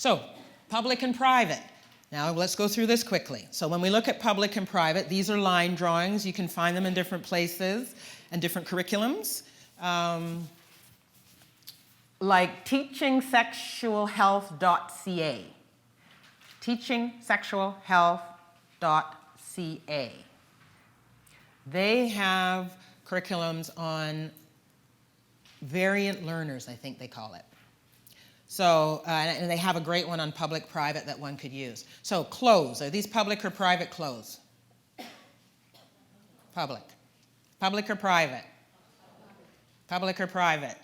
So, public and private. Now let's go through this quickly. So when we look at public and private, these are line drawings. You can find them in different places and different curriculums. Like teachingsexualhealth.ca. Teachingsexualhealth.ca. They have curriculums on variant learners, I think they call it. So, and they have a great one on public-private that one could use. So, clothes. Are these public or private clothes? Public. Public or private? Public or private?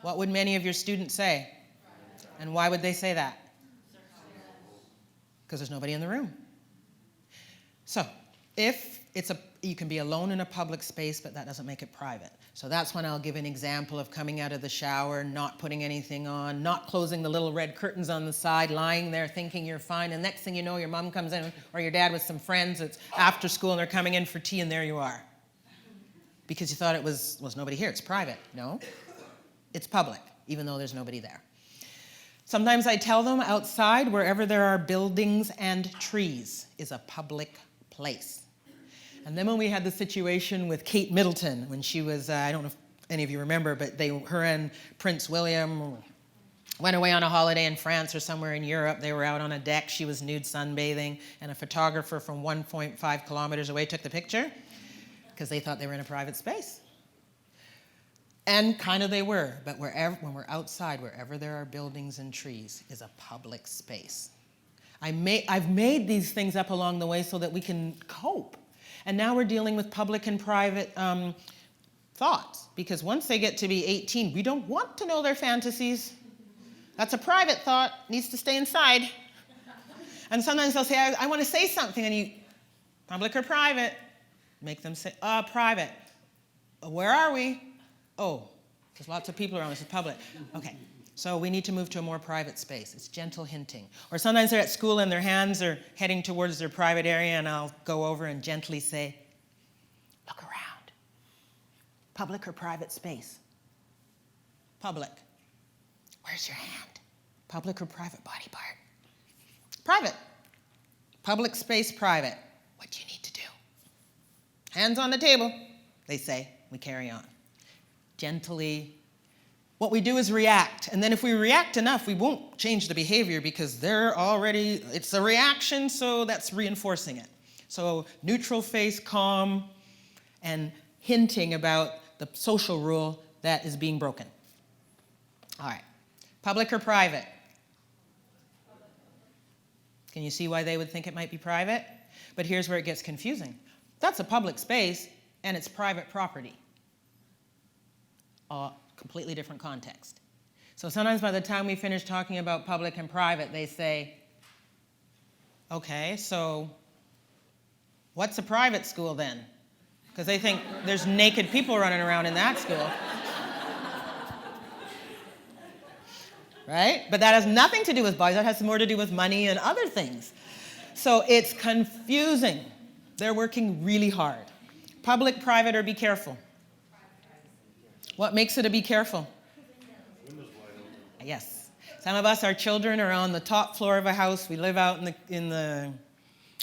What would many of your students say? And why would they say that? Because there's nobody in the room. So, if it's you can be alone in a public space, but that doesn't make it private. So that's when I'll give an example of coming out of the shower, not putting anything on, not closing the little red curtains on the side, lying there thinking you're fine, and next thing you know, your mom comes in, or your dad with some friends, it's after school, and they're coming in for tea, and there you are. Because you thought it was nobody here, it's private. No, it's public, even though there's nobody there. Sometimes I tell them outside, wherever there are buildings and trees is a public place. And then when we had the situation with Kate Middleton, when she was, I don't know if any of you remember, but her and Prince William went away on a holiday in France or somewhere in Europe. They were out on a deck. She was nude sunbathing, and a photographer from 1.5 kilometers away took the picture because they thought they were in a private space. And kind of they were, but when we're outside, wherever there are buildings and trees is a public space. I've made these things up along the way so that we can cope. And now we're dealing with public and private thoughts, because once they get to be 18, we don't want to know their fantasies. That's a private thought, needs to stay inside. And sometimes they'll say, I want to say something, and you, public or private? Make them say, private. Where are we? Oh, there's lots of people around, this is public. Okay. So we need to move to a more private space. It's gentle hinting. Or sometimes they're at school and their hands are heading towards their private area, and I'll go over and gently say, look around. Public or private space? Public. Where's your hand? Public or private body part? Private. Public space, private. What do you need to do? Hands on the table, they say. We carry on. Gently. What we do is react, and then if we react enough, we won't change the behavior because it's a reaction, so that's reinforcing it. So neutral face, calm, and hinting about the social rule that is being broken. All right, public or private? Can you see why they would think it might be private? But here's where it gets confusing. That's a public space, and it's private property. Completely different context. So sometimes by the time we finish talking about public and private, they say, okay, so what's a private school then? Because they think there's naked people running around in that school. Right? But that has nothing to do with boys. That has more to do with money and other things. So it's confusing. They're working really hard. Public, private, or be careful? What makes it a be careful? Yes. Some of us, our children are on the top floor of a house. We live out in the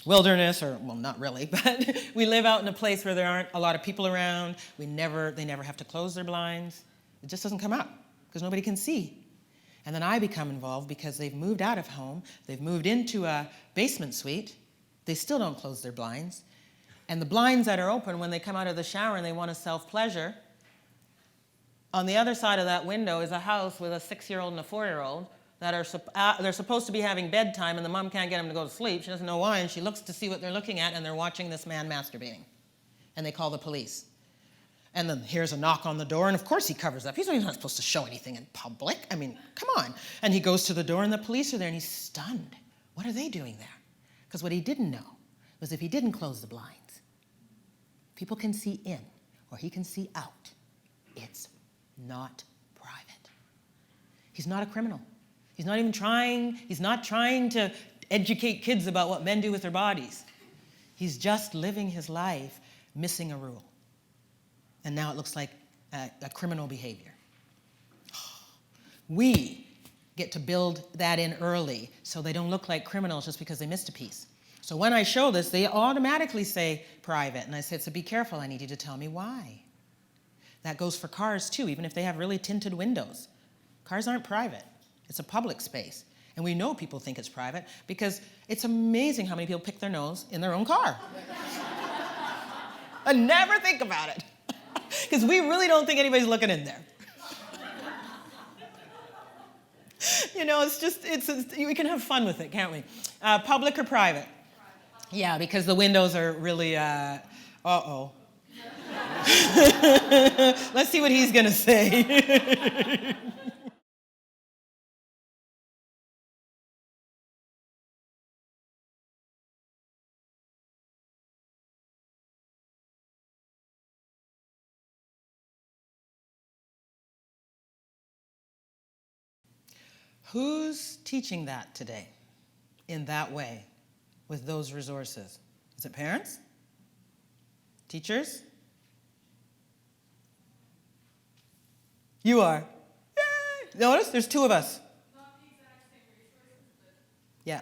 wilderness, or, well, not really, but we live out in a place where there aren't a lot of people around. They never have to close their blinds. It just doesn't come up because nobody can see. And then I become involved because they've moved out of home. They've moved into a basement suite. They still don't close their blinds. And the blinds that are open when they come out of the shower and they want to self-pleasure, on the other side of that window is a house with a 6-year-old and a 4-year-old that they're supposed to be having bedtime, and the mom can't get them to go to sleep. She doesn't know why, and she looks to see what they're looking at, and they're watching this man masturbating. And they call the police. And then here's a knock on the door, and of course he covers up. He's not supposed to show anything in public. I mean, come on. And he goes to the door, and the police are there, and he's stunned. What are they doing there? Because what he didn't know was if he didn't close the blinds, people can see in, or he can see out. It's not private. He's not a criminal. He's not trying to educate kids about what men do with their bodies. He's just living his life missing a rule. And now it looks like a criminal behavior. We get to build that in early so they don't look like criminals just because they missed a piece. So when I show this, they automatically say private. And I said, so be careful, I need you to tell me why. That goes for cars too, even if they have really tinted windows. Cars aren't private. It's a public space. And we know people think it's private because it's amazing how many people pick their nose in their own car. I never think about it because we really don't think anybody's looking in there. You know, we can have fun with it, can't we? Public or private? Yeah, because the windows are really, uh-oh. Let's see what he's going to say. Who's teaching that today in that way with those resources? Is it parents? Teachers? You are. Yay! Notice there's two of us. Not the exact same resources, but Yeah.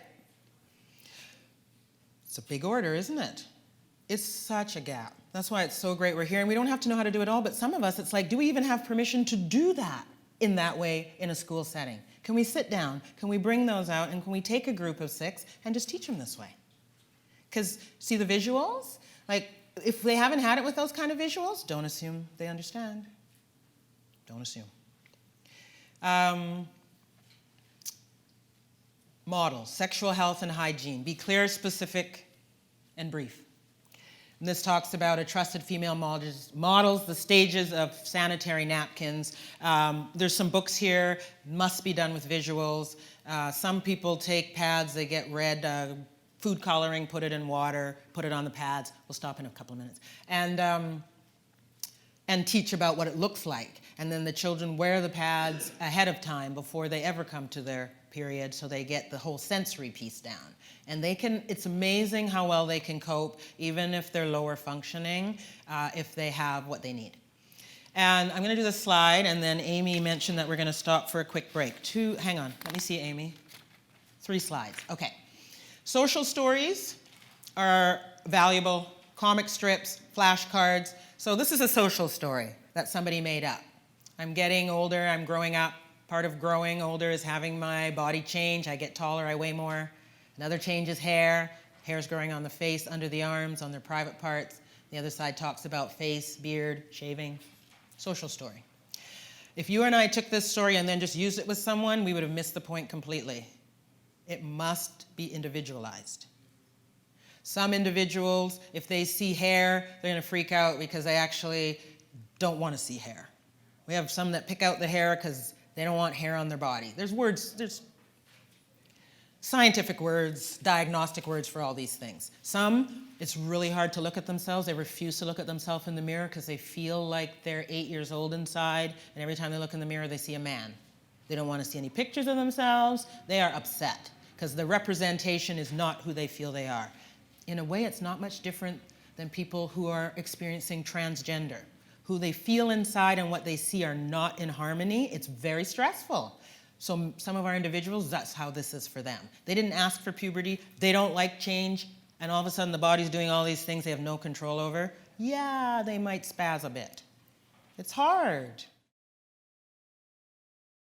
It's a big order, isn't it? It's such a gap. That's why it's so great we're here. And we don't have to know how to do it all, but some of us, it's like, do we even have permission to do that in that way in a school setting? Can we sit down? Can we bring those out? And can we take a group of 6 and just teach them this way? Because see the visuals? Like, if they haven't had it with those kind of visuals, don't assume they understand. Don't assume. Models, sexual health and hygiene. Be clear, specific, and brief. And this talks about a trusted female models the stages of sanitary napkins. There's some books here, must be done with visuals. Some people take pads, they get red food coloring, put it in water, put it on the pads. We'll stop in a couple of minutes. And teach about what it looks like. And then the children wear the pads ahead of time before they ever come to their period, so they get the whole sensory piece down. And it's amazing how well they can cope, even if they're lower functioning, if they have what they need. And I'm gonna do this slide, and then Amy mentioned that we're gonna stop for a quick break. Hang on, let me see, Amy. 3 slides, okay. Social stories are valuable, comic strips, flashcards. So this is a social story that somebody made up. I'm getting older, I'm growing up. Part of growing older is having my body change. I get taller, I weigh more. Another change is hair. Hair's growing on the face, under the arms, on their private parts. The other side talks about face, beard, shaving. Social story. If you and I took this story and then just used it with someone, we would have missed the point completely. It must be individualized. Some individuals, if they see hair, they're going to freak out because they actually don't want to see hair. We have some that pick out the hair because they don't want hair on their body. There's scientific words, diagnostic words for all these things. Some, it's really hard to look at themselves. They refuse to look at themselves in the mirror because they feel like they're 8 years old inside, and every time they look in the mirror, they see a man. They don't want to see any pictures of themselves. They are upset because the representation is not who they feel they are. In a way, it's not much different than people who are experiencing transgender. Who they feel inside and what they see are not in harmony. It's very stressful. So some of our individuals, that's how this is for them. They didn't ask for puberty. They don't like change. And all of a sudden, the body's doing all these things they have no control over. Yeah, they might spaz a bit. It's hard.